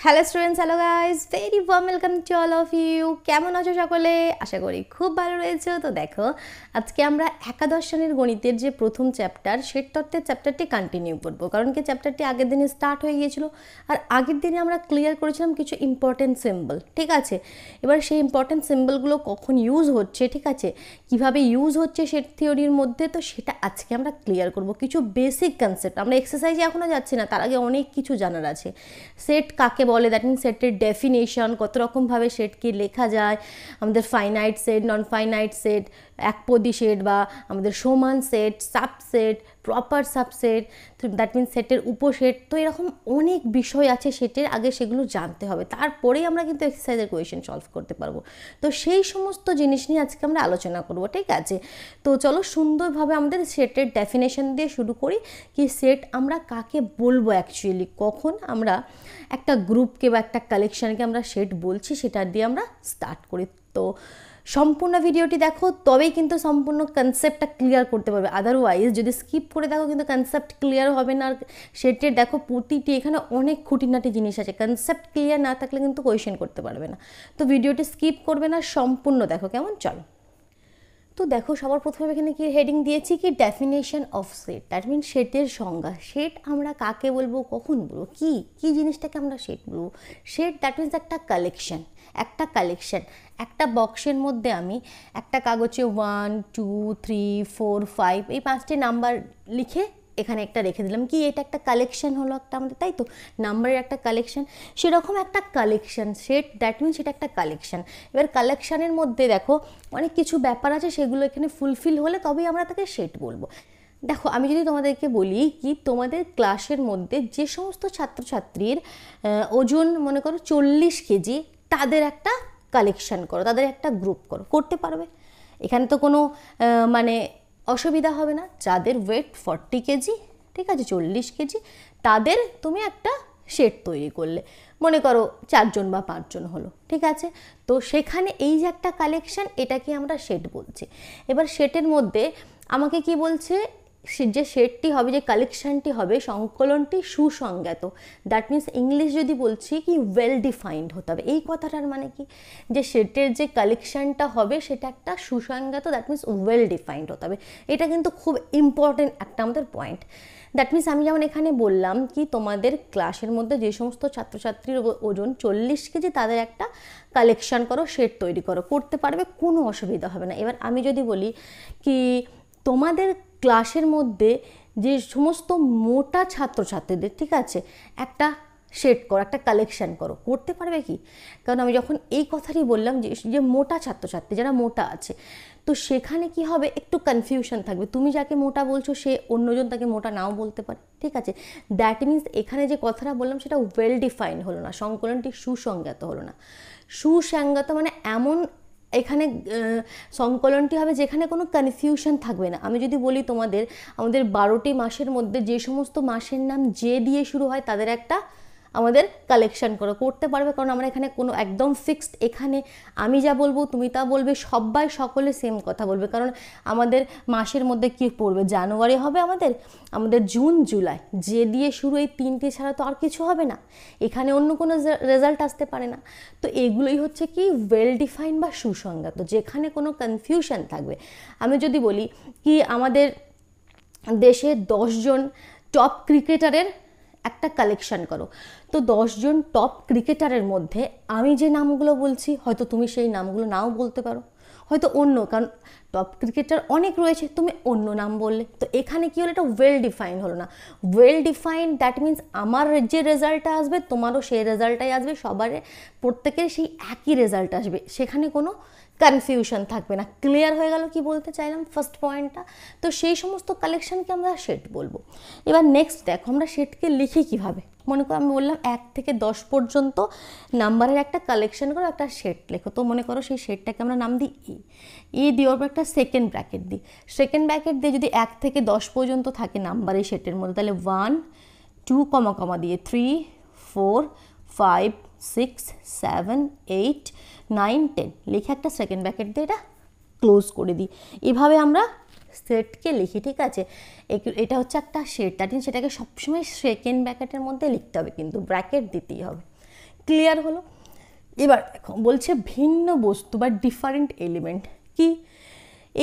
Hello students, hello guys, very warm welcome to all of you. কেমন আছো সকলে? আশা করি খুব ভালো রয়েছে। তো দেখো, আজকে আমরা একাদশ শ্রেণীর গণিতের যে প্রথম চ্যাপ্টার শেড তত্ত্বের চ্যাপ্টারটি কন্টিনিউ করবো, কারণ কি চ্যাপ্টারটি আগের দিনে স্টার্ট হয়ে গিয়েছিল আর আগের দিনে আমরা ক্লিয়ার করেছিলাম কিছু ইম্পর্টেন্ট সিম্বল। ঠিক আছে, এবার সেই ইম্পর্টেন্ট সিম্বলগুলো কখন ইউজ হচ্ছে, ঠিক আছে, কিভাবে ইউজ হচ্ছে শেড থিওরির মধ্যে, তো সেটা আজকে আমরা ক্লিয়ার করব। কিছু বেসিক কনসেপ্ট, আমরা এক্সারসাইজে এখনও যাচ্ছি না, তার আগে অনেক কিছু জানার আছে। সেট কাকে বলে, দ্যাট মিনস সেটের ডেফিনেশন, কত রকমভাবে সেটকে লেখা যায়, আমাদের finite set, non finite set, একপদী সেট বা আমাদের সমান set, subset, proper subset, that means সেটের উপসেট। তো এরকম অনেক বিষয় আছে সেটের, আগে সেগুলো জানতে হবে, তারপরেই আমরা কিন্তু এক্সারসাইজের কোয়েশ্চেন সলভ করতে পারবো। তো সেই সমস্ত জিনিস নিয়ে আজকে আমরা আলোচনা করব, ঠিক আছে। তো চলো সুন্দরভাবে আমাদের সেটের ডেফিনেশন দিয়ে শুরু করি। কি সেট আমরা কাকে বলবো অ্যাকচুয়ালি, কখন আমরা একটা গ্রুপকে বা একটা কালেকশানকে আমরা সেট বলছি, সেটা দিয়ে আমরা স্টার্ট করি। তো সম্পূর্ণ ভিডিওটি দেখো, তবেই কিন্তু সম্পূর্ণ কনসেপ্টটা ক্লিয়ার করতে পারবে। আদারওয়াইজ যদি স্কিপ করে দেখো কিন্তু কনসেপ্ট ক্লিয়ার হবে না। আর সেটের দেখো প্রতিটি এখানে অনেক খুঁটিনাটি জিনিস আছে, কনসেপ্ট ক্লিয়ার না থাকলে কিন্তু কোয়েশ্চেন করতে পারবে না। তো ভিডিওটি স্কিপ করবে না, সম্পূর্ণ দেখো, কেমন? চলো। তো দেখো, সবার প্রথমে এখানে কি হেডিং দিয়েছি, কি definition of set, that mean সেটের সংজ্ঞা। সেট আমরা কাকে বলবো, কখন বলবো, কি জিনিসটাকে আমরা সেট বলবো। সেট দ্যাট মিনস একটা কালেকশন। একটা বক্সের মধ্যে আমি একটা কাগজে 1 2 3 4 5 এই 5টি নাম্বার লিখে এখানে একটা রেখে দিলাম, কি এটা একটা কালেকশন হলো একটা আমাদের, তাই তো, নাম্বারের একটা কালেকশন। সেরকম একটা কালেকশন সেট, দ্যাট মিনস সেটা একটা কালেকশন। এবার কালেকশানের মধ্যে দেখো অনেক কিছু ব্যাপার আছে, সেগুলো এখানে ফুলফিল হলে তবেই আমরা তাকে সেট বলবো। দেখো, আমি যদি তোমাদেরকে বলি কি তোমাদের ক্লাসের মধ্যে যে সমস্ত ছাত্রছাত্রীর ওজন মনে করো 40 কেজি, তাদের একটা কালেকশন করো, তাদের একটা গ্রুপ করো, করতে পারবে? এখানে তো কোনো মানে অসুবিধা হবে না। যাদের ওয়েট 40 কেজি, ঠিক আছে, 40 কেজি, তাদের তুমি একটা সেট তৈরি করলে, মনে করো 4 জন বা 5 জন হলো, ঠিক আছে। তো সেখানে এই যে একটা কালেকশন, এটাকে আমরা সেট বলছি। এবার সেটের মধ্যে আমাকে কি বলছে, যে সেটটি হবে, যে কালেকশানটি হবে, সংকলনটি সুসংজ্ঞাত। দ্যাট মিনস ইংলিশ যদি বলছি কি ওয়েল ডিফাইন্ড হতে হবে। এই কথাটার মানে কি, যে সেটের যে কালেকশানটা হবে সেটা একটা সুসংজ্ঞাত, দ্যাট মিনস ওয়েল ডিফাইন্ড হতে হবে। এটা কিন্তু খুব ইম্পর্টেন্ট একটা আমাদের পয়েন্ট। দ্যাট মিনস আমি যেমন এখানে বললাম কি তোমাদের ক্লাসের মধ্যে যে সমস্ত ছাত্রছাত্রীর ওজন 40 কেজি, তাদের একটা কালেকশান করো, সেট তৈরি করো, করতে পারবে, কোনো অসুবিধা হবে না। এবার আমি যদি বলি কি তোমাদের ক্লাসের মধ্যে যে সমস্ত মোটা ছাত্রছাত্রীদের, ঠিক আছে, একটা সেট করো, একটা কালেকশান করো, করতে পারবে কি? কারণ আমি যখন এই কথাটি বললাম যে মোটা ছাত্রছাত্রী, যারা মোটা আছে, তো সেখানে কি হবে, একটু কনফিউশন থাকবে। তুমি যাকে মোটা বলছো সে অন্যজন তাকে মোটা নাও বলতে পারে, ঠিক আছে। দ্যাট মিনস এখানে যে কথাটা বললাম সেটা ওয়েল ডিফাইন্ড হলো না, সংকলনটি সুসংজ্ঞাত হলো না। সুসংজ্ঞাত মানে এমন এখানে সংকলনটি হবে যেখানে কোনো কনফিউশন থাকবে না। আমি যদি বলি তোমাদের, আমাদের 12টি মাসের মধ্যে যে সমস্ত মাসের নাম যে দিয়ে শুরু হয়, তাদের একটা আমাদের কালেকশন করতে পারবে, কারণ আমরা এখানে কোনো একদম ফিক্সড, এখানে আমি যা বলবো তুমি তা বলবে, সবাই সকলে সেম কথা বলবে। কারণ আমাদের মাসের মধ্যে কি পড়বে, জানুয়ারি হবে, আমাদের জুন জুলাই, যে দিয়ে শুরু, এই 3টে ছাড়া তো আর কিছু হবে না, এখানে অন্য কোনো রেজাল্ট আসতে পারে না। তো এগুলোই হচ্ছে কি ওয়েল ডিফাইন বা সুসংজ্ঞাত, যেখানে কোনো কনফিউশন থাকবে। আমি যদি বলি কি আমাদের দেশে 10 জন টপ ক্রিকেটারের একটা কালেকশন করো, তো 10 জন টপ ক্রিকেটারের মধ্যে আমি যে নামগুলো বলছি, হয়তো তুমি সেই নামগুলো নাও বলতে পারো, হয়তো অন্য, কারণ টপ ক্রিকেটার অনেক রয়েছে, তুমি অন্য নাম বললে। তো এখানে কি হলো, এটা ওয়েল ডিফাইন হলো না। ওয়েল ডিফাইন দ্যাট মিনস আমার যে রেজাল্টটা আসবে তোমারও সেই রেজাল্টটাই আসবে, সবার প্রত্যেকের সেই একই রেজাল্ট আসবে, সেখানে কোনো কনফিউশন থাকবে না। ক্লিয়ার হয়ে গেল কি বলতে চাইলাম ফার্স্ট পয়েন্টটা? তো সেই সমস্ত কালেকশনকে আমরা সেট বলবো। এবার নেক্সট দেখো, আমরা সেটকে লিখি কিভাবে। মনে করো আমি বললাম 1 থেকে 10 পর্যন্ত নাম্বারের একটা কালেকশন করো, একটা সেট লেখো। তো মনে করো সেই সেটটাকে আমরা নাম দিই ই দেওয়ার পর একটা সেকেন্ড ব্র্যাকেট দিই। সেকেন্ড ব্র্যাকেট দিয়ে যদি 1 থেকে 10 পর্যন্ত থাকে নাম্বারের সেটের মধ্যে, তাহলে 1 2 কমা দিয়ে 3 4 5 6 7 8 9 10 লিখে একটা সেকেন্ড ব্র্যাকেট দিয়ে এটা ক্লোজ করে দিই। এভাবে আমরা সেটকে লিখি, ঠিক আছে। এটা হচ্ছে একটা সেট, দ্যাট মিনস সেটাকে সবসময় সেকেন্ড ব্র্যাকেটের মধ্যে লিখতে হবে, কিন্তু ব্র্যাকেট দিতেই হবে। ক্লিয়ার হলো? এবার দেখো বলছে ভিন্ন বস্তু বা ডিফারেন্ট এলিমেন্ট কি,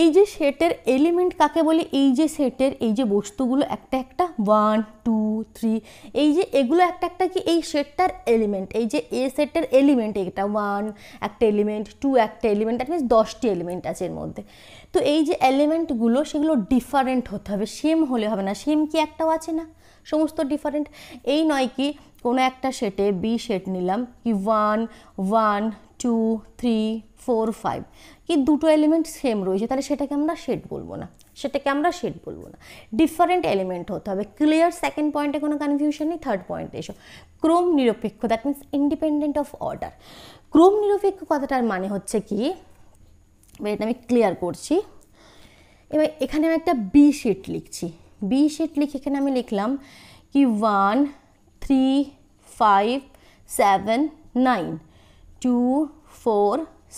এই যে সেটের এলিমেন্ট কাকে বলি, এই যে সেটের এই যে বস্তুগুলো একটা একটা 1 2 3 এই যে এগুলো একটা একটা কি এই সেটটার এলিমেন্ট, এই যে এ সেটের এলিমেন্ট এটা 1 একটা এলিমেন্ট, 2 একটা এলিমেন্ট, দ্যাট মিনস 10টি এলিমেন্ট আছে এর মধ্যে। তো এই যে এলিমেন্টগুলো সেগুলো ডিফারেন্ট হতে হবে, সেম হলে হবে না। সেম কি একটাও আছে না, সমস্ত ডিফারেন্ট। এই নয় কি কোনো একটা সেটে বি সেট নিলাম কি 1 1 2 3 4 5 কি দুটো এলিমেন্ট সেম রয়েছে, তাহলে সেটাকে আমরা সেট বলবো না, সেটাকে আমরা সেট বলবো না। ডিফারেন্ট এলিমেন্ট হতে হবে। ক্লিয়ার? সেকেন্ড পয়েন্টে কোনো কনফিউশন নেই। থার্ড পয়েন্টে এসো, ক্রম নিরপেক্ষ, that means independent of order. ক্রম নিরপেক্ষ কথাটার মানে হচ্ছে কি, এটা আমি ক্লিয়ার করছি। এবার এখানে আমি একটা বি শিট লিখছি, বি শিট লিখে এখানে আমি লিখলাম কি 1 3 5 7 9 2 4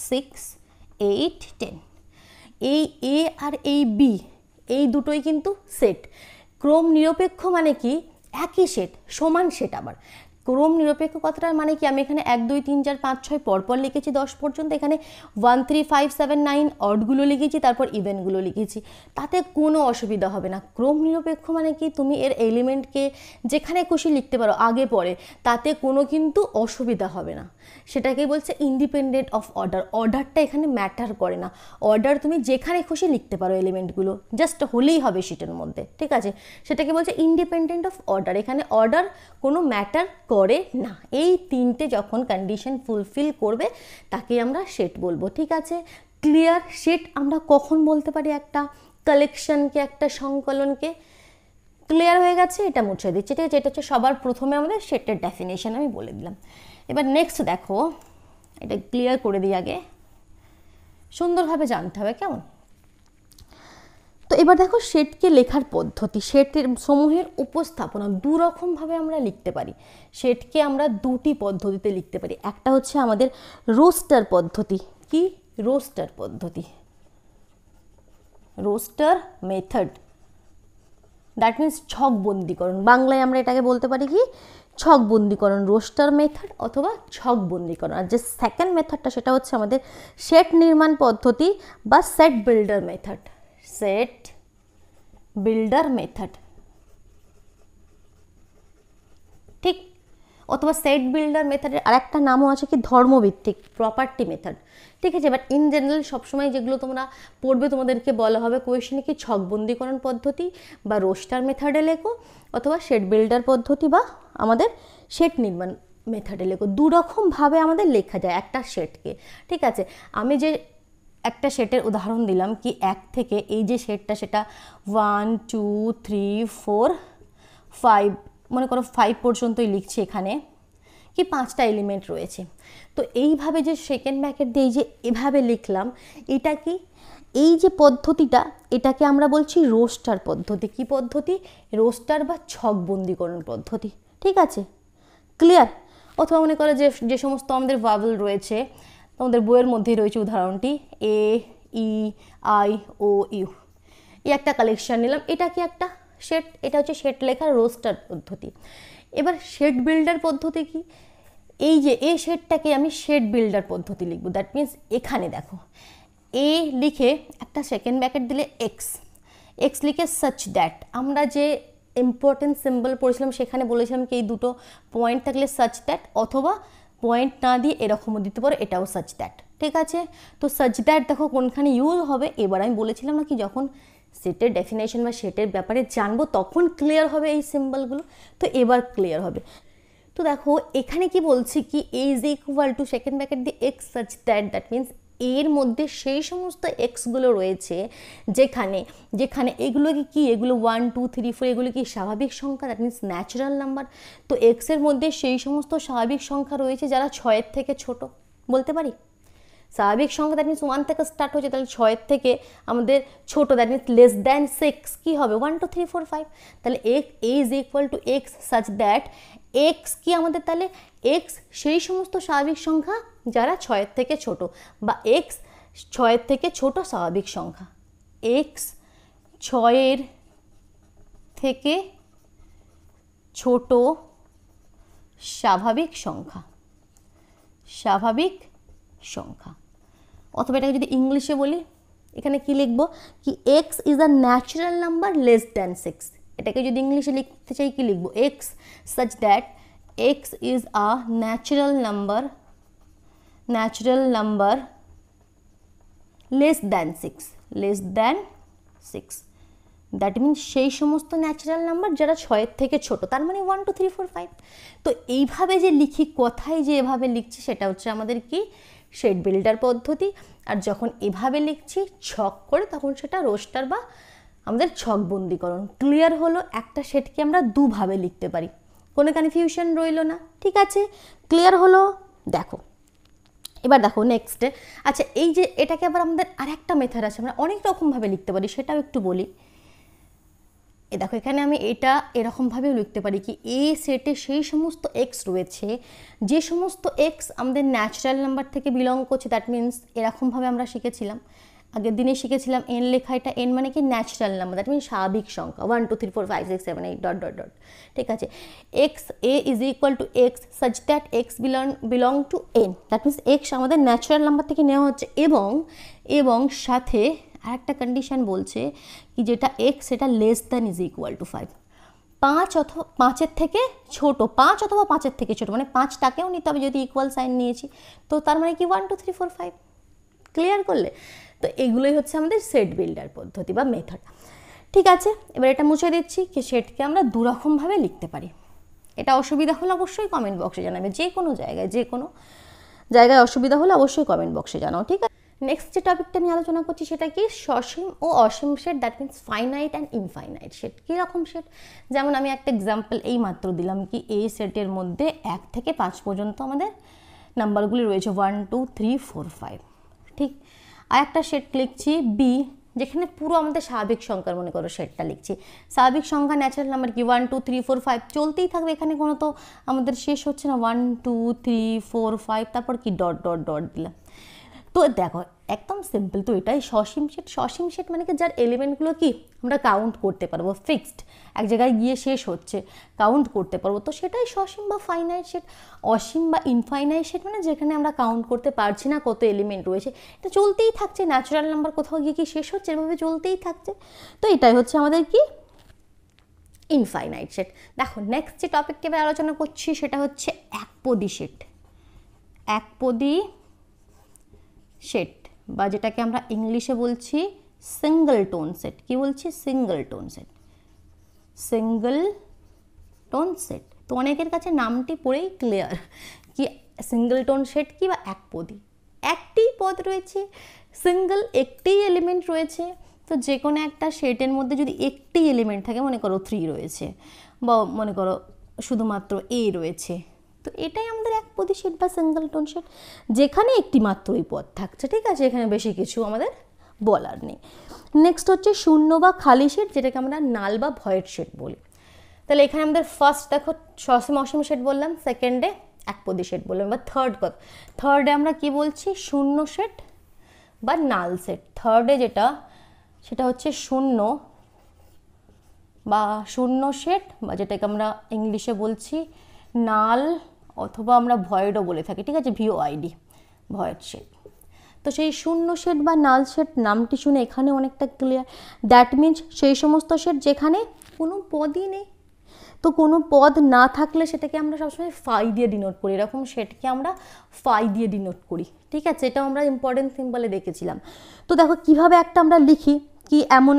6 8 10। এই এ আর এই বি এই দুটোই কিন্তু সেট। ক্রম নিরপেক্ষ মানে কি একই সেট, সমান সেট। আবার ক্রম নিরপেক্ষ কথাটার মানে কি, আমি এখানে 1 2 3 4 5 6 পরপর লিখেছি 10 পর্যন্ত, এখানে 1 3 5 7 9 অডগুলো লিখেছি, তারপর ইভেনগুলো লিখেছি, তাতে কোনো অসুবিধা হবে না। ক্রম নিরপেক্ষ মানে কি তুমি এর এলিমেন্টকে যেখানে খুশি লিখতে পারো আগে পরে, তাতে কোনো কিন্তু অসুবিধা হবে না। সেটাকেই বলছে ইন্ডিপেন্ডেন্ট অফ অর্ডার। অর্ডারটা এখানে ম্যাটার করে না, অর্ডার তুমি যেখানে খুশি লিখতে পারো এলিমেন্টগুলো, জাস্ট হলেই হবে সেটার মধ্যে, ঠিক আছে? সেটাকে বলছে ইন্ডিপেন্ডেন্ট অফ অর্ডার। এখানে অর্ডার কোনো ম্যাটার করে না। এই তিনটে যখন কন্ডিশন ফুলফিল করবে তাকে আমরা সেট বলবো, ঠিক আছে? ক্লিয়ার? সেট আমরা কখন বলতে পারি একটা কালেকশনকে, একটা সংকলনকে। ক্লিয়ার হয়ে গেছে? এটা মুছে দিচ্ছি, ঠিক আছে? এটা হচ্ছে সবার প্রথমে আমাদের সেটের ডেফিনেশন আমি বলে দিলাম। এবার নেক্সট দেখো, এটা ক্লিয়ার করে দিই আগে, সুন্দরভাবে জানতে হবে, কেমন? তো এবার দেখো সেটকে লেখার পদ্ধতি, সেটের সমূহের উপস্থাপনা দু রকমভাবে আমরা লিখতে পারি। সেটকে আমরা দুটি পদ্ধতিতে লিখতে পারি। একটা হচ্ছে আমাদের রোস্টার পদ্ধতি। কি? রোস্টার পদ্ধতি, রোস্টার মেথড, দ্যাট মিনস ছকবন্দীকরণ। বাংলায় আমরা এটাকে বলতে পারি কি ছকবন্দীকরণ, রোস্টার মেথড অথবা ছকবন্দীকরণ। আর যে সেকেন্ড মেথডটা সেটা হচ্ছে আমাদের সেট নির্মাণ পদ্ধতি বা set builder method, set builder method, ঠিক? অথবা সেট বিল্ডার মেথডের আরেকটা নামও আছে কি ধর্মভিত্তিক, প্রপার্টি মেথড, ঠিক আছে? বাট ইন জেনারেল সবসময় যেগুলো তোমরা পড়বে তোমাদেরকে বলা হবে কোয়েশনে কি ছকবন্দীকরণ পদ্ধতি বা রোস্টার মেথডে লেখো, অথবা সেট বিল্ডার পদ্ধতি বা আমাদের সেট নির্মাণ মেথডে লেখো। দু রকমভাবে আমাদের লেখা যায় একটা সেটকে, ঠিক আছে? আমি যে একটা সেটের উদাহরণ দিলাম কি 1 থেকে এই যে সেটটা সেটা 1 2 3 4 5, মনে করো 5 পর্যন্তই লিখছি, এখানে কি 5টা এলিমেন্ট রয়েছে। তো এইভাবে যে সেকেন্ড ব্র্যাকেট দিয়ে এই যে এভাবে লিখলাম, এটা কি এই যে পদ্ধতিটা এটাকে আমরা বলছি রোস্টার পদ্ধতি। কি পদ্ধতি? রোস্টার বা ছকবন্দীকরণ পদ্ধতি, ঠিক আছে? ক্লিয়ার? অথবা মনে করো যে যে সমস্ত আমাদের ভাওয়েল রয়েছে, তোমাদের বইয়ের মধ্যেই রয়েছে উদাহরণটি এ ই আই ও ইউ, এই একটা কালেকশন নিলাম, এটা কি একটা সেট, এটা হচ্ছে সেট লেখার রোস্টার পদ্ধতি। এবার সেট বিল্ডার পদ্ধতি কি? এই যে এই সেটটাকে আমি সেট বিল্ডার পদ্ধতি লিখবো, দ্যাট মিনস এখানে দেখো এ লিখে একটা সেকেন্ড ব্র্যাকেট দিলে এক্স, এক্স লিখে সাচ দ্যাট, আমরা যে ইম্পর্টেন্ট সিম্বল পড়েছিলাম সেখানে বলেছিলাম কি এই দুটো পয়েন্ট থাকলে সাচ দ্যাট, অথবা পয়েন্ট না দিয়ে এরকমও দিতে পারো, এটাও সাচ দ্যাট, ঠিক আছে? তো সাচ দ্যাট দেখো কোনখানে ইউজ হবে, এবার আমি বলেছিলাম না কি যখন সেটের ডেফিনেশন বা সেটের ব্যাপারে জানবো তখন ক্লিয়ার হবে এই সিম্বলগুলো। তো এবার ক্লিয়ার হবে। তো দেখো এখানে কি বলছি কি A is equal to second bracket দিয়ে x such that, that means এর মধ্যে সেই সমস্ত এক্সগুলো রয়েছে যেখানে যেখানে এগুলোকে কি এগুলো 1 2 3 4 এগুলো কি স্বাভাবিক সংখ্যা, দ্যাট মিনস ন্যাচারাল নাম্বার। তো এক্সের মধ্যে সেই সমস্ত স্বাভাবিক সংখ্যা রয়েছে যারা 6-এর থেকে ছোট, বলতে পারি স্বাভাবিক সংখ্যা, দ্যাট মিনস 1 থেকে স্টার্ট হচ্ছে, তাহলে 6-এর থেকে আমাদের ছোট, দ্যাট মিনস লেস দ্যান 6 কী হবে 1 2 3 4 5। তাহলে A is equal to x such that x কি আমাদের, তাহলে এক্স সেই সমস্ত স্বাভাবিক সংখ্যা যারা 6-এর থেকে ছোট, বা এক্স 6-এর থেকে ছোট স্বাভাবিক সংখ্যা, এক্স 6-এর থেকে ছোট স্বাভাবিক সংখ্যা, স্বাভাবিক সংখ্যা। অথবা এটাকে যদি ইংলিশে বলি, এখানে কি লিখবো, কি x is a natural number less than 6। এটাকে যদি ইংলিশে লিখতে চাই কি লিখবো, x such that x is a natural number less than 6, that means সেই সমস্ত ন্যাচারাল নাম্বার যারা 6 থেকে ছোট, তার মানে 1 2 3 4 5। তো এইভাবে যে লিখি, কথায় যে এভাবে লিখছি, সেটা হচ্ছে আমাদের কি শেড বিল্ডার পদ্ধতি। আর যখন এভাবে লিখছি ছক করে, তখন সেটা রোস্টার বা আমাদের ছকবন্দিকরণ। ক্লিয়ার হলো, একটা শেডকে আমরা দুভাবে লিখতে পারি, কোনো কনফিউশন রইল না। ঠিক আছে, ক্লিয়ার হলো। দেখো এবার দেখো নেক্সটে, আচ্ছা এই যে এটাকে আবার আমাদের আরেকটা মেথড আছে, আমরা অনেক রকমভাবে লিখতে পারি, সেটাও একটু বলি। এ দেখো এখানে আমি এটা এরকমভাবেও লিখতে পারি কি এ সেটে সেই সমস্ত এক্স রয়েছে, যে সমস্ত এক্স আমাদের ন্যাচারাল নাম্বার থেকে বিলং করছে। দ্যাট মিনস এরকমভাবে আমরা শিখেছিলাম, আগের দিনে শিখেছিলাম এন লেখা, এটা এন মানে কি ন্যাচারাল নাম্বার, দ্যাট মিনস স্বাভাবিক সংখ্যা 1 2 3 4 5 6 7 8 ডট ডট ডট। ঠিক আছে, x A is equal to x such that x belong to N, that means x আমাদের ন্যাচারাল নাম্বার থেকে নেওয়া হচ্ছে, এবং সাথে আরেকটা কন্ডিশন বলছে কি যেটা এক্স সেটা less than is equal two 5, 5 অথবা 5-এর থেকে ছোট, 5 অথবা 5-এর থেকে ছোট, মানে 5টাকেও নিতে হবে যদি ইকুয়াল সাইন নিয়েছি, তো তার মানে কি 1 2 3 4 5। ক্লিয়ার করলে? তো এগুলোই হচ্ছে আমাদের সেট বিল্ডার পদ্ধতি বা মেথড। ঠিক আছে, এবার এটা মুছে দিচ্ছি কি সেটকে আমরা দুরকমভাবে লিখতে পারি। এটা অসুবিধা হলে অবশ্যই কমেন্ট বক্সে জানাবে, যে কোনো জায়গায় অসুবিধা হলে অবশ্যই কমেন্ট বক্সে জানাও। ঠিক আছে, নেক্সট যে টপিকটা নিয়ে আলোচনা করছি সেটা কি সসীম ও অসীম set, that means finite and infinite set. কীরকম সেট? যেমন আমি একটা এক্সাম্পল এই মাত্র দিলাম কি এই সেটের মধ্যে 1 থেকে 5 পর্যন্ত আমাদের নাম্বারগুলি রয়েছে 1 2 3 4 5। ঠিক, আর একটা সেট লিখছি বি, যেখানে পুরো আমাদের স্বাভাবিক সংখ্যার মনে করো সেটটা লিখছি। স্বাভাবিক সংখ্যা ন্যাচারাল নাম্বার কি 1 2 3 4 5 চলতেই থাকবে, এখানে কোনো তো আমাদের শেষ হচ্ছে না, 1 2 3 4 5 তারপর কি ডট ডট ডট দিলাম। তো দেখো একদম সিম্পল, তো এটাই সসীম সেট। সসীম সেট মানে কি যার এলিমেন্টগুলো কি আমরা কাউন্ট করতে পারবো, ফিক্সড এক জায়গায় গিয়ে শেষ হচ্ছে, কাউন্ট করতে পারবো, তো সেটাই সসীম বা ফাইনাইট সেট। অসীম বা ইনফাইনাইট সেট মানে যেখানে আমরা কাউন্ট করতে পারছি না কত এলিমেন্ট রয়েছে, এটা চলতেই থাকছে, ন্যাচারাল নাম্বার কোথাও গিয়ে কি শেষ হচ্ছে, এভাবে চলতেই থাকছে। তো এটাই হচ্ছে আমাদের কি ইনফাইনাইট সেট। দেখো নেক্সট যে টপিকটি এবার আলোচনা করছি সেটা হচ্ছে একপদী সেট। একপদী সেট বা যেটাকে আমরা ইংলিশে বলছি সিঙ্গল টোন সেট। কি বলছি? Single tone set. Single tone set, তো অনেকের কাছে নামটি পড়েই ক্লিয়ার কি সিঙ্গল টোন সেট কি বা একপদী। একটি পদ রয়েছে, সিঙ্গল একটি এলিমেন্ট রয়েছে, তো যে কোনো একটা সেটের মধ্যে যদি একটি এলিমেন্ট থাকে, মনে করো 3 রয়েছে বা মনে করো শুধুমাত্র এ রয়েছে, তো এটাই আমাদের একপদী সেট বা সিঙ্গল টোন সেট, যেখানে একটি মাত্রই পদ থাকছে। ঠিক আছে, এখানে বেশি কিছু আমাদের বলার নেই। নেক্সট হচ্ছে শূন্য বা খালি সেট, যেটাকে আমরা নাল বা ভয়েড সেট বলি। তাহলে এখানে আমাদের ফার্স্ট দেখো সসীম অসীম সেট বললাম, সেকেন্ডে একপদী সেট বললাম, বা থার্ডে আমরা কি বলছি শূন্য সেট বা নাল সেট। থার্ডে যেটা সেটা হচ্ছে শূন্য বা শূন্য সেট, বা যেটাকে আমরা ইংলিশে বলছি নাল, অথবা আমরা ভয়েডও বলে থাকি। ঠিক আছে, VOID, ভয়েড সেট। তো সেই শূন্য সেট বা নাল সেট নামটি শুনে এখানে অনেকটা ক্লিয়ার, দ্যাট মিনস সেই সমস্ত সেট যেখানে কোনো পদই নেই। তো কোনো পদ না থাকলে সেটাকে আমরা সবসময় ফাই দিয়ে ডিনোট করি, এরকম সেটকে আমরা ফাই দিয়ে ডিনোট করি। ঠিক আছে, এটাও আমরা ইম্পর্টেন্ট সিম্বলে দেখেছিলাম। তো দেখো কিভাবে একটা আমরা লিখি, কি এমন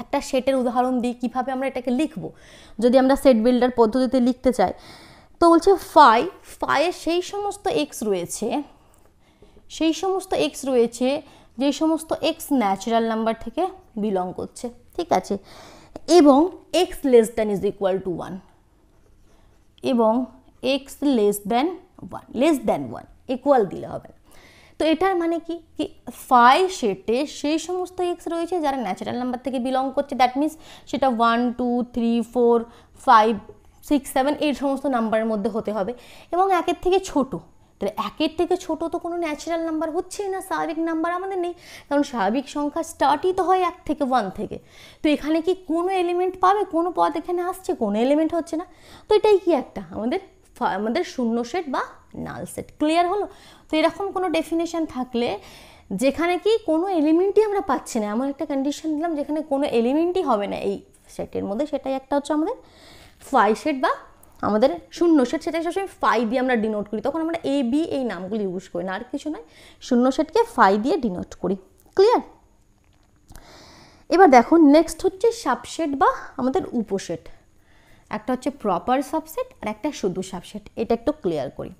একটা সেটের উদাহরণ দিই কিভাবে আমরা এটাকে লিখবো যদি আমরা সেট বিল্ডার পদ্ধতিতে লিখতে চাই। তো বলছে ফাইয়ের সেই সমস্ত এক্স রয়েছে যে সমস্ত এক্স ন্যাচারাল নাম্বার থেকে বিলং করছে। ঠিক আছে, এবং x less than is equal two 1, এবং এক্স লেস দ্যান 1 ইকুয়াল দিলে হবে না। তো এটার মানে কি ফাই সেটে সেই সমস্ত এক্স রয়েছে যারা ন্যাচারাল নাম্বার থেকে বিলং করছে, দ্যাট মিনস সেটা 1 2 3 4 5 6 7 এই সমস্ত নাম্বারের মধ্যে হতে হবে, এবং একের থেকে ছোট। তাহলে একের থেকে ছোট তো কোনো ন্যাচারাল নাম্বার হচ্ছেই না, স্বাভাবিক নাম্বার আমাদের নেই, কারণ স্বাভাবিক সংখ্যা স্টার্টই তো হয় 1 থেকে 1 থেকে। তো এখানে কি কোনো এলিমেন্ট পাবে, কোনো পদ এখানে আসছে, কোনো এলিমেন্ট হচ্ছে না। তো এটাই কি একটা আমাদের আমাদের শূন্য সেট বা নাল সেট। ক্লিয়ার হলো? তো এরকম কোনো ডেফিনেশন থাকলে যেখানে কি কোনো এলিমেন্টই আমরা পাচ্ছি না, এমন একটা কন্ডিশন দিলাম যেখানে কোনো এলিমেন্টই হবে না এই সেটের মধ্যে, সেটাই একটা হচ্ছে আমাদের ফাই সেট বা আমাদের শূন্য সেট। সেটাই সবসময় ফাই দিয়ে আমরা ডিনোট করি, তখন আমরা এ বি এই নামগুলি ইউজ করি না, আর কিছু নয়, শূন্য সেটকে ফাই দিয়ে ডিনোট করি। ক্লিয়ার? এবার দেখো নেক্সট হচ্ছে সাবসেট বা আমাদের উপসেট। একটা হচ্ছে প্রপার সাবসেট আর একটা শুধু সাবসেট, এটা একটু ক্লিয়ার করি।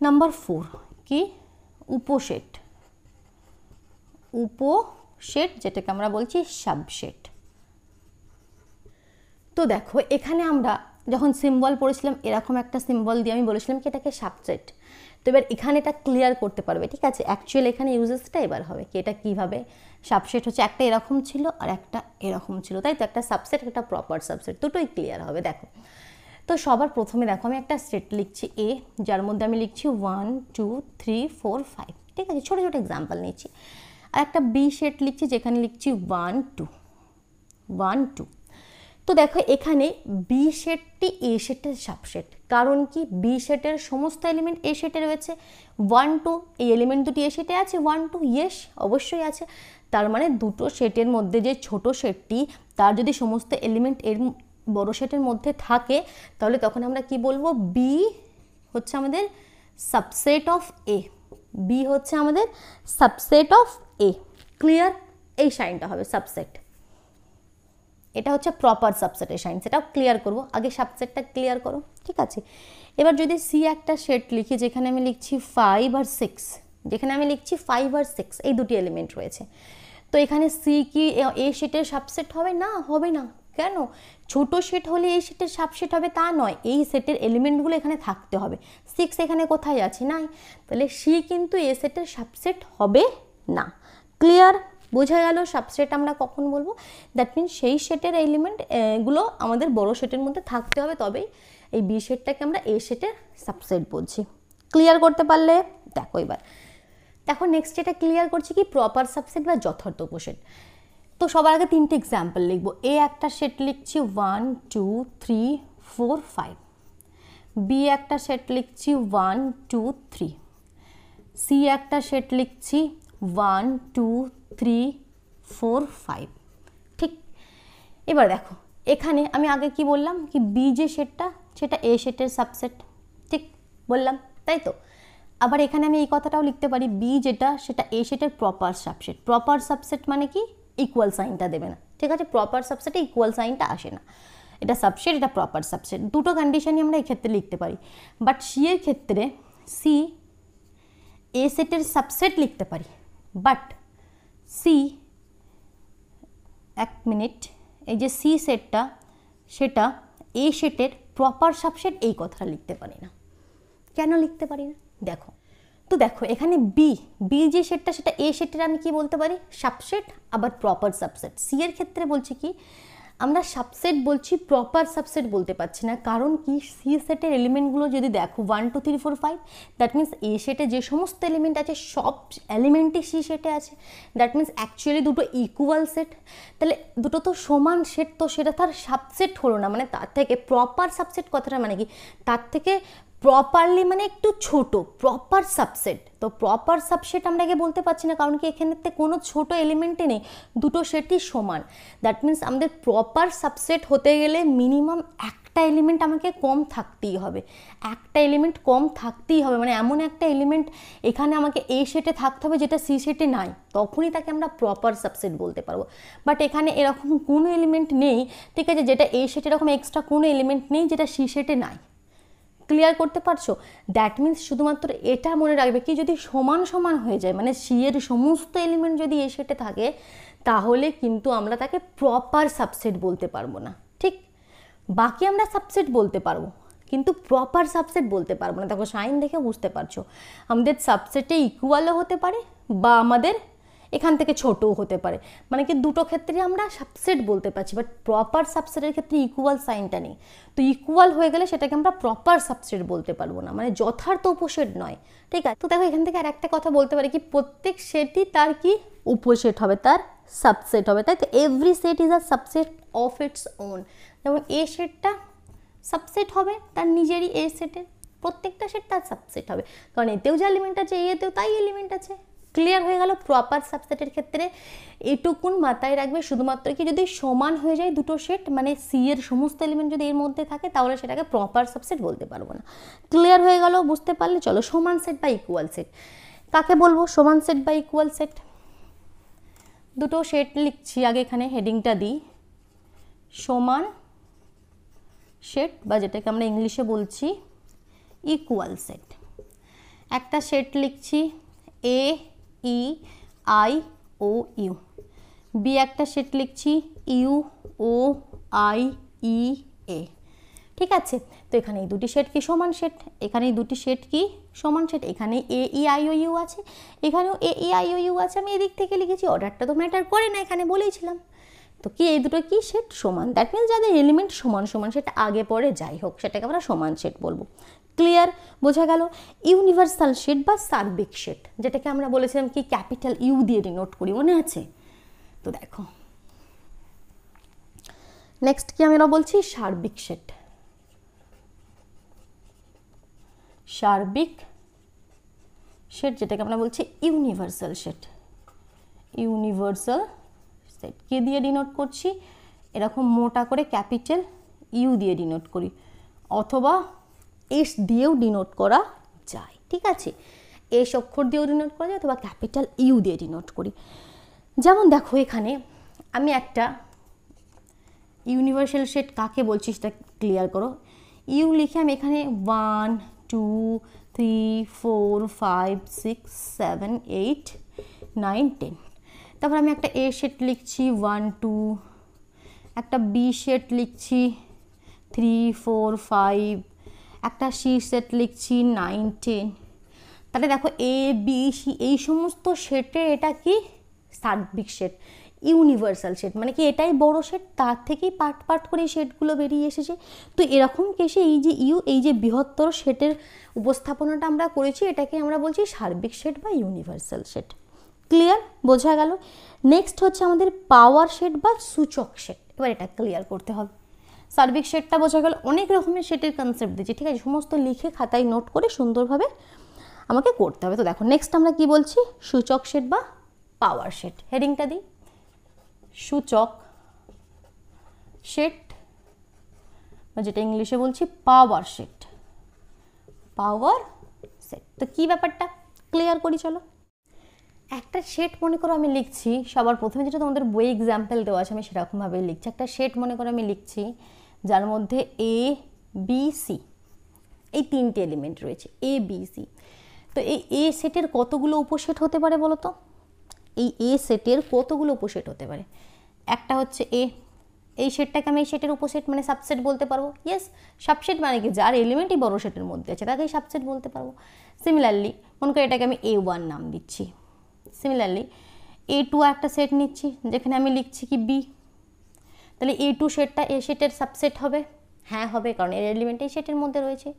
নাম্বার 4 কি? উপসেট। উপসেট যেটাকে আমরা বলছি সাবসেট। তো দেখো এখানে আমরা যখন সিম্বল পড়েছিলাম এরকম একটা সিম্বল দিয়ে আমি বলেছিলাম কি এটাকে সাবসেট। তো এবার এখানে এটা ক্লিয়ার করতে পারবে, ঠিক আছে? অ্যাকচুয়ালি এখানে ইউজেসটা এবার হবে কি এটা কীভাবে সাবসেট হচ্ছে, একটা এরকম ছিল আর একটা এরকম ছিল, তাই তো? একটা সাবসেট একটা প্রপার সাবসেট, দুটোই ক্লিয়ার হবে। দেখো তো সবার প্রথমে দেখো আমি একটা সেট লিখছি এ, যার মধ্যে আমি লিখছি 1 2 3 4 5, ঠিক আছে? ছোটো ছোটো এক্সাম্পল নিচ্ছি। আর একটা বি সেট লিখছি যেখানে লিখছি 1 2 1 2। তো দেখো এখানে বি সেটটি এ সেটের সাবসেট, কারণ কি বি সেটের সমস্ত এলিমেন্ট এ সেটে রয়েছে। 1 2 এই এলিমেন্ট দুটি এ সেটে আছে, 1 2 ইয়েস অবশ্যই আছে। তার মানে দুটো সেটের মধ্যে যে ছোট সেটটি তার যদি সমস্ত এলিমেন্ট এর বড় সেটের মধ্যে থাকে তাহলে তখন আমরা কি বলবো? বি হচ্ছে আমাদের সাবসেট অফ এ। বি হচ্ছে আমাদের সাবসেট অফ এ। ক্লিয়ার? এই সাইনটা হবে সাবসেট, এটা হচ্ছে প্রপার সাবসেটের সাইন, সেটাও ক্লিয়ার করব। আগে সাবসেটটা ক্লিয়ার করো, ঠিক আছে? এবার যদি সি একটা সেট লিখি যেখানে আমি লিখছি 5 আর 6, যেখানে আমি লিখছি 5 আর 6 এই দুটি এলিমেন্ট রয়েছে, তো এখানে সি কি এ সেটের সাবসেট হবে? না, হবে না। কেন? ছোট সেট হলে এই সেটের সাবসেট হবে তা নয়, এই সেটের এলিমেন্টগুলো এখানে থাকতে হবে। 6 এখানে কোথায় আছে? নাই, তাহলে সি কিন্তু এ সেটের সাবসেট হবে না। ক্লিয়ার? বোঝা গেল সাবসেট আমরা কখন বলবো? দ্যাট মিনস সেই সেটের এলিমেন্টগুলো আমাদের বড় সেটের মধ্যে থাকতে হবে, তবেই এই বি সেটটাকে আমরা এ সেটের সাবসেট বলছি। ক্লিয়ার করতে পারলে? দেখো এবার দেখো নেক্সট এটা ক্লিয়ার করছি কি প্রপার সাবসেট বা যথার্থ উপসেট। তো সবার আগে তিনটে এক্সাম্পল লিখবো। এ একটা সেট লিখছি 1 2 3 4 5, বি একটা সেট লিখছি 1 2 3, সি একটা সেট লিখছি 1 2 3 4 5, ঠিক? এবার দেখো এখানে আমি আগে কি বললাম কি বি যে সেটটা সেটা এ সেটের সাবসেট, ঠিক বললাম, তাই তো? আবার এখানে আমি এই কথাটাও লিখতে পারি বি যেটা সেটা এ সেটের প্রপার সাবসেট। প্রপার সাবসেট মানে কি? ইকুয়াল সাইনটা দেবে না, ঠিক আছে? প্রপার সাবসেটে ইকুয়াল সাইনটা আসে না, এটা সাবসেট এটা প্রপার সাবসেট। দুটো কন্ডিশনই আমরা এই ক্ষেত্রে লিখতে পারি, বাট সি এর ক্ষেত্রে সি এ সেটের সাবসেট লিখতে পারি, বাট সি এক মিনিট এই যে সি সেটটা সেটা এ সেটের প্রপার সাবসেট এই কথাটা লিখতে পারি না। কেন লিখতে পারি না? দেখো তো দেখো এখানে বি যে সেটটা সেটা এ সেটের আমি কি বলতে পারি? সাবসেট, আবার প্রপার সাবসেট। সি এর ক্ষেত্রে বলছি কি আমরা সাবসেট বলছি, প্রপার সাবসেট বলতে পারছি না, কারণ কি সি সেটের এলিমেন্টগুলো যদি দেখো 1 2 3 4 5, দ্যাট মিনস এ সেটে যে সমস্ত এলিমেন্ট আছে সব এলিমেন্টই সি সেটে আছে, দ্যাট মিনস অ্যাকচুয়ালি দুটো ইকুয়াল সেট, তাহলে দুটো তো সমান সেট, তো সেটা তার সাবসেট হলো না। মানে তার থেকে প্রপার সাবসেট কথাটা মানে কি তার থেকে প্রপারলি মানে একটু ছোট, প্রপার সাবসেট। তো প্রপার সাবসেট আমরা একে বলতে পারছি না, কারণ কি এখানেতে কোনো ছোট এলিমেন্টই নেই, দুটো সেটই সমান। দ্যাট মিনস আমাদের প্রপার সাবসেট হতে গেলে মিনিমাম একটা এলিমেন্ট আমাকে কম থাকতেই হবে, একটা এলিমেন্ট কম থাকতেই হবে। মানে এমন একটা এলিমেন্ট এখানে আমাকে এ সেটে থাকতে হবে যেটা সি সেটে নাই, তখনই তাকে আমরা প্রপার সাবসেট বলতে পারবো। বাট এখানে এরকম কোনো এলিমেন্ট নেই, ঠিক আছে, যেটা এ সেটে এরকম এক্সট্রা কোনো এলিমেন্ট নেই যেটা সি সেটে নাই। ক্লিয়ার করতে পারছো? দ্যাট মিনস শুধুমাত্র এটা মনে রাখবে কি যদি সমান সমান হয়ে যায়, মানে সি এর সমস্ত এলিমেন্ট যদি এ সেটে থাকে তাহলে কিন্তু আমরা তাকে প্রপার সাবসেট বলতে পারবো না, ঠিক? বাকি আমরা সাবসেট বলতে পারবো কিন্তু প্রপার সাবসেট বলতে পারবো না। দেখো সাইন দেখে বুঝতে পারছো আমাদের সাবসেটে ইকুয়ালও হতে পারে বা আমাদের এখান থেকে ছোটও হতে পারে, মানে কি দুটো ক্ষেত্রে আমরা সাবসেট বলতে পারছি, বাট প্রপার সাবসেটের ক্ষেত্রে ইকুয়াল সাইনটা নেই। তো ইকুয়াল হয়ে গেলে সেটাকে আমরা প্রপার সাবসেট বলতে পারবো না, মানে যথার্থ উপসেট নয়, ঠিক আছে? তো দেখো এখান থেকে আর একটা কথা বলতে পারি কি প্রত্যেক সেটই তার কি উপসেট হবে, তার সাবসেট হবে, তাই তো? Every set is a subset of its own. যেমন এ সেটটা সাবসেট হবে তার নিজেরই এ সেটের, প্রত্যেকটা সেট তার সাবসেট হবে, কারণ এতেও যা এলিমেন্ট আছে এতেও তাই এলিমেন্ট আছে। ক্লিয়ার হয়ে গেল। প্রপার সাবসেটের ক্ষেত্রে এটুকুন মাথায় রাখবে, শুধুমাত্র কি যদি সমান হয়ে যায় দুটো সেট, মানে সি এর সমস্ত এলিমেন্ট যদি এর মধ্যে থাকে, তাহলে সেটাকে প্রপার সাবসেট বলতে পারবো না। ক্লিয়ার হয়ে গেল, বুঝতে পারলে? চলো, সমান সেট বা ইকুয়াল সেট কাকে বলবো? সমান সেট বা ইকুয়াল সেট, দুটো সেট লিখছি আগে, এখানে হেডিংটা দিই সমান সেট, বা যেটাকে আমরা ইংলিশে বলছি ইকুয়াল সেট। একটা সেট লিখছি A E I O U, B একটা সেট লিখছি U O I E A. ঠিক আছে, তো এখানে এই দুটি সেট কি সমান সেট, এখানে এই দুটি সেট কি সমান সেট, এখানে এ ই আই ও ইউ আছে, এখানেও এ ই আই ও ইউ আছে। আমি এদিক থেকে লিখেছি, অর্ডারটা তো ম্যাটার করে না, এখানে বলেইছিলাম। তো কি এই দুটো কি সেট সমান, দ্যাট মিনস যাদের এলিমেন্ট সমান সমান, সেটা আগে পরে যাই হোক সেটাকে আমরা সমান সেট বলবো। ক্লিয়ার, বোঝা গেল? ইউনিভার্সাল সেট বা সার্বিক সেট, যেটাকে আমরা বলেছিলাম কি ক্যাপিটাল ইউ দিয়ে ডিনোট করি, মনে আছে? তো দেখো নেক্সট কি আমরা বলছি সার্বিক সেট। সার্বিক সেট যেটাকে আমরা বলছি ইউনিভার্সাল সেট। ইউনিভার্সাল সেট কে দিয়ে ডিনোট করছি? এরকম মোটা করে ক্যাপিটাল ইউ দিয়ে ডিনোট করি, অথবা এস দিয়েও ডিনোট করা যায়। ঠিক আছে, এস অক্ষর দিয়েও ডিনোট করা যায়, অথবা ক্যাপিটাল ইউ দিয়ে ডিনোট করি। যেমন দেখো এখানে আমি একটা ইউনিভার্সাল সেট কাকে বলছি সেটা ক্লিয়ার করো। ইউ লিখে আমি এখানে 1 2 3 4 5 6 7 8 9 10, তারপর আমি একটা এ সেট লিখছি 1 2, একটা বি সেট লিখছি 3 4 5, একটা সি সেট লিখছি 9 10। তাহলে দেখো এ বি সি এই সমস্ত সেটে এটা কি সার্বিক সেট, ইউনিভার্সাল সেট, মানে কি এটাই বড় সেট, তার থেকেই পার্ট পার্ট করে সেটগুলো বেরিয়ে এসেছে। তো এরকম কেসে এই যে ইউ, এই যে বৃহত্তর সেটের উপস্থাপনাটা আমরা করেছি, এটাকে আমরা বলছি সার্বিক সেট বা ইউনিভার্সাল সেট। ক্লিয়ার, বোঝা গেল? নেক্সট হচ্ছে আমাদের পাওয়ার সেট বা সূচক সেট। এবার এটা ক্লিয়ার করতে হবে। সার্বিক সেটটা বোঝা গেল, অনেক রকমের সেটের কনসেপ্ট দিচ্ছি, ঠিক আছে? সমস্ত লিখে খাতায় নোট করে সুন্দরভাবে আমাকে করতে হবে। তো দেখো নেক্সট আমরা কি বলছি, সূচক সেট বা পাওয়ার সেট। হেডিংটা দিই সূচক সেট, বা যেটা ইংলিশে বলছি পাওয়ার সেট। পাওয়ার সেট তো কি ব্যাপারটা ক্লিয়ার করি, চলো। একটা সেট মনে করো আমি লিখছি, সবার প্রথমে যেটা তোমাদের বই এক্সাম্পল দেওয়া আছে আমি সেরকমভাবেই লিখছি। একটা সেট মনে করো আমি লিখছি যার মধ্যে এ বি সি এই তিনটে এলিমেন্ট রয়েছে, এ বি সি। তো এই এ সেটের কতগুলো উপসেট হতে পারে বলো তো? এই এ সেটের কতগুলো উপসেট হতে পারে? একটা হচ্ছে এ, এই সেটটাকে আমি এই সেটের উপসেট মানে সাবসেট বলতে পারবো। ইয়েস, সাবসেট মানে কি যার এলিমেন্টই বড় সেটের মধ্যে আছে তাকেই সাবসেট বলতে পারবো। সিমিলারলি মনে করি এটাকে আমি A1 নাম দিচ্ছি। সিমিলারলি A2 একটা সেট নিচ্ছি যেখানে আমি লিখছি কি বি, তাহলে A2 সেটটা এ সেটের সাবসেট হবে? হ্যাঁ হবে, কারণ এর এলিমেন্ট এই সেটের মধ্যে রয়েছে।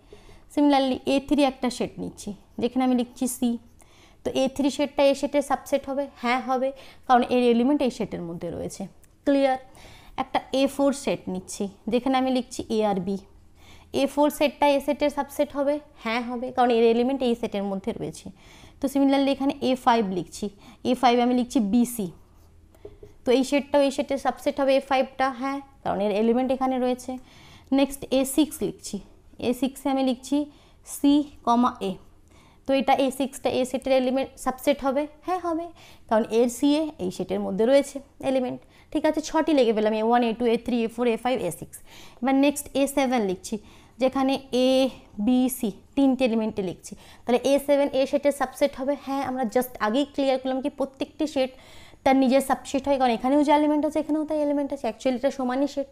সিমিলারলি A3 একটা সেট নিচ্ছি যেখানে আমি লিখছি সি, তো A3 সেটটা এ সেটের সাবসেট হবে? হ্যাঁ হবে, কারণ এর এলিমেন্ট এই সেটের মধ্যে রয়েছে। ক্লিয়ার। একটা A4 সেট নিচ্ছি যেখানে আমি লিখছি এ আর বি, A4 সেটটা এ সেটের সাবসেট হবে? হ্যাঁ হবে, কারণ এর এলিমেন্ট এই সেটের মধ্যে রয়েছে। তো সিমিলারলি এখানে A5 লিখছি, A5 আমি লিখছি বিসি, তো এই সেটটাও এই সেটের সাবসেট হবে A5টা? হ্যাঁ, কারণ এর এলিমেন্ট এখানে রয়েছে। নেক্সট A6 লিখছি, A6এ আমি লিখছি সি কমা এ, তো এটা A6টা এ সেটের এলিমেন্ট সাবসেট হবে? হ্যাঁ হবে, কারণ এর সি এ এই সেটের মধ্যে রয়েছে এলিমেন্ট। ঠিক আছে, 6টি লিখে পেলাম, A1 A2 A3 A4 A5 A6। এবার নেক্সট A7 লিখছি যেখানে এ বি সি তিনটে এলিমেন্টে লিখছি, তাহলে A7 এ সেটের সাবসেট হবে? হ্যাঁ, আমরা জাস্ট আগেই ক্লিয়ার করলাম কি প্রত্যেকটি সেট তার নিজের সাবসেট হয়, কারণ এখানেও যে এলিমেন্ট আছে এখানেও তাই এলিমেন্ট আছে, অ্যাকচুয়ালি এটা সমানই সেট,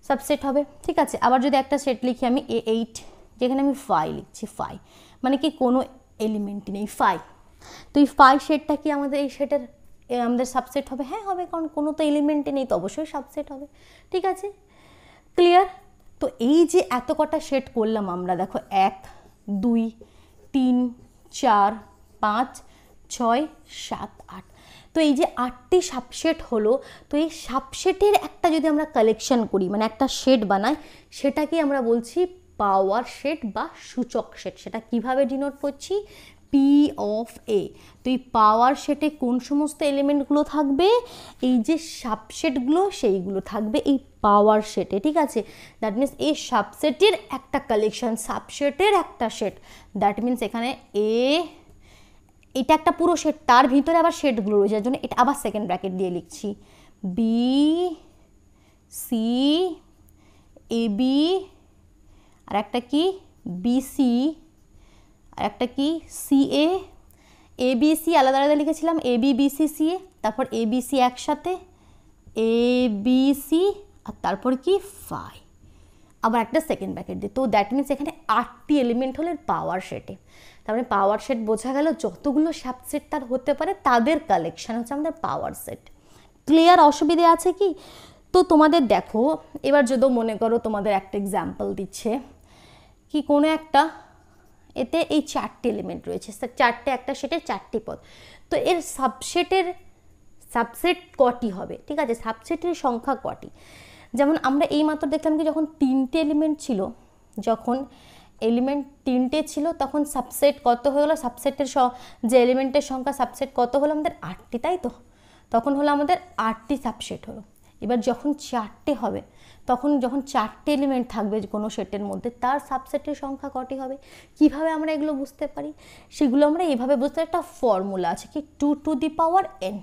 সাবসেট হবে। ঠিক আছে, আবার যদি একটা সেট লিখি আমি A8 যেখানে আমি 5 লিখছি, 5 মানে কি কোনো এলিমেন্ট নেই 5, তো এই 5 সেটটা কি আমাদের এই সেটের আমাদের সাবসেট হবে? হ্যাঁ হবে, কারণ কোনো তো এলিমেন্টই নেই, তো অবশ্যই সাবসেট হবে। ঠিক আছে, ক্লিয়ার। তো এই যে এত কটা সেট করলাম আমরা, দেখো 1 2 3 4 5 6 7 8, তো এই যে 8টি সাবশেট হলো, তো এই সাবশেটের একটা যদি আমরা কালেকশন করি, মানে একটা সেট বানাই, সেটাকে আমরা বলছি পাওয়ার সেট বা সূচক সেট। সেটা কিভাবে ডিনোট করছি? পি অফ এ। তো এই পাওয়ার সেটে কোন সমস্ত এলিমেন্টগুলো থাকবে? এই যে সাবসেটগুলো, সেইগুলো থাকবে এই পাওয়ার সেটে, ঠিক আছে। দ্যাট মিনস এই সাবসেটের একটা কালেকশন, সাবসেটের একটা সেট। দ্যাট মিনস এখানে এটা একটা পুরো সেট, তার ভিতরে আবার সেটগুলো রয়েছে, যার জন্য এটা আবার সেকেন্ড ব্র্যাকেট দিয়ে লিখছি, বি সি এ বি, আর একটা কি বিসি, আর একটা কি সিএ, এ বি সি আলাদা আলাদা লিখেছিলাম, A B B C C এ, তারপর এ বি সি একসাথে, এ বি সি, আর তারপর কি ফাই, আবার একটা সেকেন্ড ব্র্যাকেট দিয়ে। তো দ্যাট মিনস এখানে 8টি এলিমেন্ট হলো পাওয়ার সেটে। তার মানে পাওয়ার সেট বোঝা গেল, যতগুলো সাবসেট তার হতে পারে তাদের কালেকশন হচ্ছে আমাদের পাওয়ার সেট। ক্লিয়ার? অসুবিধে আছে কি? তো তোমাদের দেখো, এবার যদি মনে করো তোমাদের একটা এক্সাম্পল দিচ্ছে কি কোনো একটা, এতে এই 4টি এলিমেন্ট রয়েছে, চারটে একটা সেটের 4টি পদ। তো এর সাবসেট কটি হবে? ঠিক আছে, সাবসেটের সংখ্যা কটি? যেমন আমরা এই মাত্র দেখলাম কি যখন 3টে এলিমেন্ট ছিল, যখন এলিমেন্ট 3টে ছিল তখন সাবসেট কত হয়ে গেলো? সাবসেটের যে এলিমেন্টের সংখ্যা সাবসেট কত হলো আমাদের? 8টি, তাই তো? তখন হলো আমাদের 8টি সাবসেট হলো। এবার যখন 4টে হবে, তখন যখন 4টে এলিমেন্ট থাকবে কোনো সেটের মধ্যে, তার সাবসেটের সংখ্যা কটি হবে? কিভাবে আমরা এগুলো বুঝতে পারি? সেগুলো আমরা এইভাবে বুঝতে, একটা ফর্মুলা আছে কি 2 to the power n,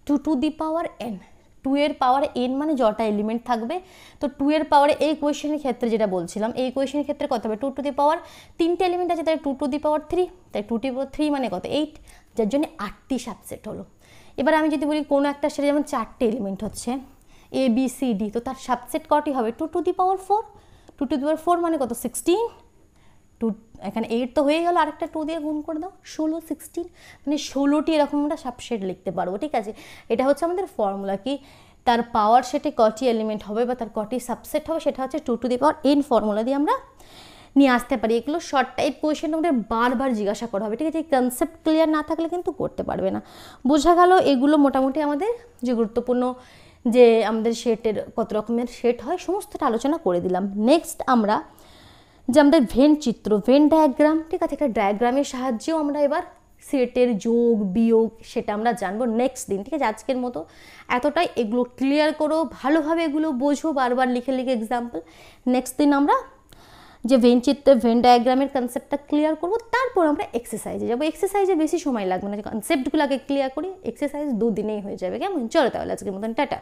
2 to the power n, 2 এর পাওয়ার n মানে যটা এলিমেন্ট থাকবে। তো 2 এর পাওয়ারে এই কোয়েশনের ক্ষেত্রে যেটা বলছিলাম, এই কোয়েশনের ক্ষেত্রে কত হবে? 2 টু দি পাওয়ার 3টে এলিমেন্ট আছে, তাই 2 টু দি পাওয়ার 3, তাই 2 টু দি পাওয়ার 3 মানে কত? 8, যার জন্য 8টি সাবসেট হলো। এবার আমি যদি বলি কোনো একটা সেটে যেমন 4টে এলিমেন্ট হচ্ছে এ বি সি ডি, তো তার সাবসেট কটি হবে? 2 to the power 4, 2 to the পাওয়ার 4 মানে কত? 16, 2 এখানে 8 তো হয়ে গেল, আরেকটা 2 দিয়ে গুণ করে দাও, 16, 16 মানে 16টি এরকম আমরা সাবসেট লিখতে পারবো, ঠিক আছে। এটা হচ্ছে আমাদের ফর্মুলা কি তার পাওয়ার সেটে কটি এলিমেন্ট হবে বা তার কটি সাবসেট হবে, সেটা হচ্ছে 2 to the power n formula দিয়ে আমরা নিয়ে আসতে পারি। এগুলো শর্ট টাইপ কোয়েশ্চেন আমাদের বারবার জিজ্ঞাসা করা হবে, ঠিক আছে। এই কনসেপ্ট ক্লিয়ার না থাকলে কিন্তু করতে পারবে না। বোঝা গেল? এগুলো মোটামুটি আমাদের যে গুরুত্বপূর্ণ, যে আমাদের সেটের কত রকমের সেট হয় সমস্তটা আলোচনা করে দিলাম। নেক্সট আমরা যে আমাদের ভেন চিত্র, ভেন ডায়াগ্রাম, ঠিক আছে, একটা ডায়াগ্রামের সাহায্যেও আমরা এবার সেটের যোগ বিয়োগ সেটা আমরা জানবো নেক্সট দিন, ঠিক আছে। আজকের মতো এতটাই, এগুলো ক্লিয়ার করো ভালোভাবে, এগুলো বোঝো, বারবার লিখে লিখে এক্সাম্পল। নেক্সট দিন আমরা যে ভেন চিত্র, ভেন ডায়াগ্রামের কনসেপ্টটা ক্লিয়ার করবো, তারপর আমরা এক্সারসাইজে যাবো। এক্সারসাইজে বেশি সময় লাগবে না, কনসেপ্টগুলো আগে ক্লিয়ার করি, এক্সারসাইজ 2 দিনেই হয়ে যাবে, কেমন? চলো তাহলে আজকের মতন টাটা।